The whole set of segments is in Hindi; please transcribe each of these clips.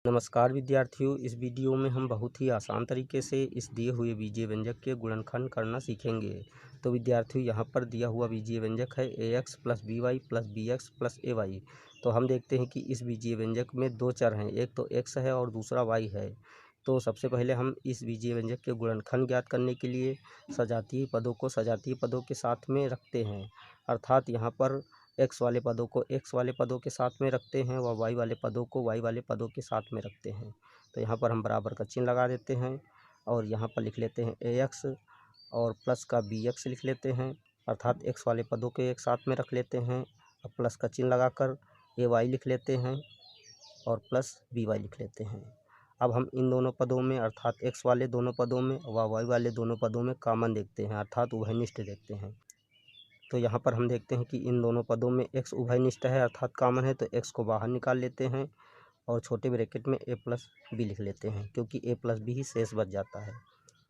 नमस्कार विद्यार्थियों, इस वीडियो में हम बहुत ही आसान तरीके से इस दिए हुए बीजीय व्यंजक के गुणनखंड करना सीखेंगे। तो विद्यार्थियों, यहाँ पर दिया हुआ बीजीय व्यंजक है ax plus by plus bx plus ay। तो हम देखते हैं कि इस बीजीय व्यंजक में दो चर हैं, एक तो x है और दूसरा y है। तो सबसे पहले हम इस बीजीय व्यंजक के गुणनखंड ज्ञात करने के लिए सजातीय पदों को सजातीय पदों के साथ में रखते हैं, अर्थात यहाँ पर x वाले पदों को x वाले पदों के साथ में रखते हैं व y वाले पदों को y वाले पदों के साथ में रखते हैं। तो यहाँ पर हम बराबर का चिन्ह लगा देते हैं और यहाँ पर लिख लेते हैं ax और प्लस का bx लिख लेते हैं, अर्थात x वाले पदों के एक साथ में रख लेते हैं और प्लस का चिन्ह लगाकर ay लिख लेते हैं और प्लस by लिख लेते हैं। अब हम इन दोनों पदों में अर्थात x वाले दोनों पदों में व y वाले दोनों पदों में कॉमन देखते हैं, अर्थात उभयनिष्ठ देखते हैं। तो यहाँ पर हम देखते हैं कि इन दोनों पदों में x उभयनिष्ठ है अर्थात कॉमन है, तो x को बाहर निकाल लेते हैं और छोटे ब्रैकेट में a प्लस बी लिख लेते हैं, क्योंकि a प्लस बी ही शेष बच जाता है।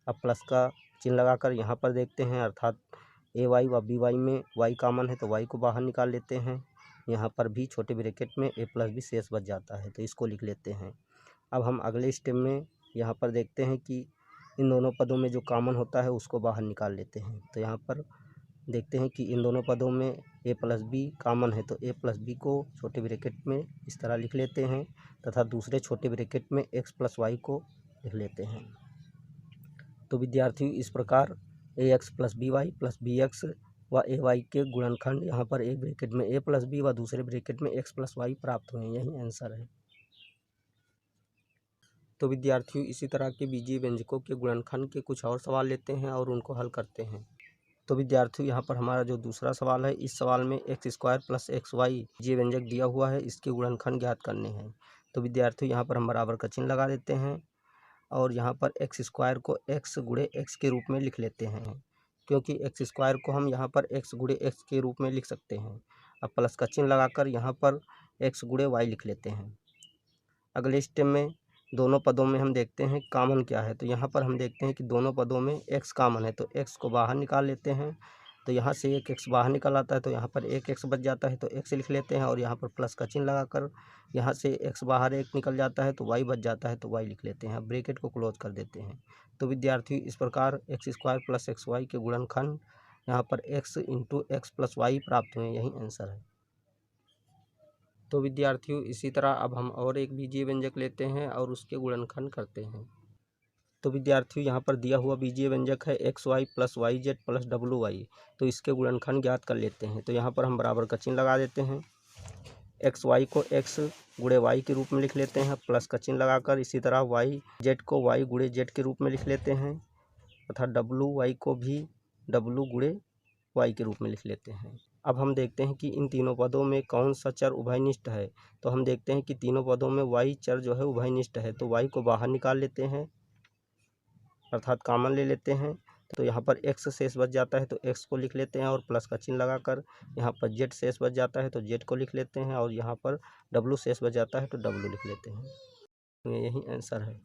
अब प्लस का चिन्ह लगाकर यहाँ पर देखते हैं, अर्थात ए वाई व बी वाई में y कॉमन है तो y को बाहर निकाल लेते हैं। यहाँ पर भी छोटे ब्रैकेट में a प्लस बी शेष बच जाता है, तो इसको लिख लेते हैं। अब हम अगले स्टेप में यहाँ पर देखते हैं कि इन दोनों पदों में जो कॉमन होता है उसको बाहर निकाल लेते हैं। तो यहाँ पर देखते हैं कि इन दोनों पदों में a प्लस बी कॉमन है, तो a प्लस बी को छोटे ब्रैकेट में इस तरह लिख लेते हैं तथा दूसरे छोटे ब्रैकेट में x प्लस वाई को लिख लेते हैं। तो विद्यार्थियों, इस प्रकार ax plus b y plus b x व ए वाई के गुणनखंड यहाँ पर एक ब्रैकेट में a प्लस बी व दूसरे ब्रैकेट में x प्लस वाई प्राप्त हुए, यही आंसर है। तो विद्यार्थियों, इसी तरह के बीजीय व्यंजकों के गुणनखंड के कुछ और सवाल लेते हैं और उनको हल करते हैं। तो विद्यार्थियों, यहाँ पर हमारा जो दूसरा सवाल है, इस सवाल में x square plus x y ये व्यंजक दिया हुआ है, इसके गुणनखंड ज्ञात करने हैं। तो विद्यार्थियों, यहाँ पर हम बराबर का चिन्ह लगा देते हैं और यहाँ पर एक्स स्क्वायर को एक्स गुणे एक्स के रूप में लिख लेते हैं, क्योंकि एक्स स्क्वायर को हम यहाँ पर एक्स गुणे एक्स के रूप में लिख सकते हैं। अब प्लस का चिन्ह लगाकर यहाँ पर एक्स गुणे वाई लिख लेते हैं। अगले स्टेप में दोनों पदों में हम देखते हैं कॉमन क्या है, तो यहाँ पर हम देखते हैं कि दोनों पदों में x कॉमन है, तो x को बाहर निकाल लेते हैं। तो यहाँ से एक x बाहर निकल आता है, तो यहाँ पर एक x बच जाता है, तो x लिख लेते हैं और यहाँ पर प्लस का चिन्ह लगाकर यहाँ से x बाहर एक निकल जाता है तो y बच जाता है, तो y लिख लेते हैं। अब ब्रैकेट को क्लोज कर देते हैं। तो विद्यार्थियों, इस प्रकार x square plus x y के गुणनखंड यहाँ पर x into x plus y प्राप्त हुए, यही आंसर है। तो विद्यार्थियों, इसी तरह अब हम और एक बीजीय व्यंजक लेते हैं और उसके गुणनखंड करते हैं। तो विद्यार्थियों, यहाँ पर दिया हुआ बीजीय व्यंजक है x y plus y z plus डब्लू वाई, तो इसके गुणनखंड ज्ञात कर लेते हैं। तो यहाँ पर हम बराबर का चिन्ह लगा देते हैं, एक्स वाई को एक्स गुणे वाई के रूप में लिख लेते हैं, प्लस का चिन्ह लगाकर इसी तरह वाई जेड को वाई गुणे जेड के रूप में लिख लेते हैं तथा डब्लू वाई को भी डब्लू गुणे वाई के रूप में लिख लेते हैं। अब हम देखते हैं कि इन तीनों पदों में कौन सा चर उभयनिष्ठ है। तो हम देखते हैं कि तीनों पदों में y चर जो है उभयनिष्ठ है, तो y को बाहर निकाल लेते हैं अर्थात कॉमन ले लेते हैं। तो यहाँ पर x शेष बच जाता है, तो x को लिख लेते हैं और प्लस का चिन्ह लगाकर यहाँ पर z शेष बच जाता है, तो z को लिख लेते हैं और यहाँ पर w शेष बच जाता है, तो w लिख लेते हैं। तो यही आंसर है।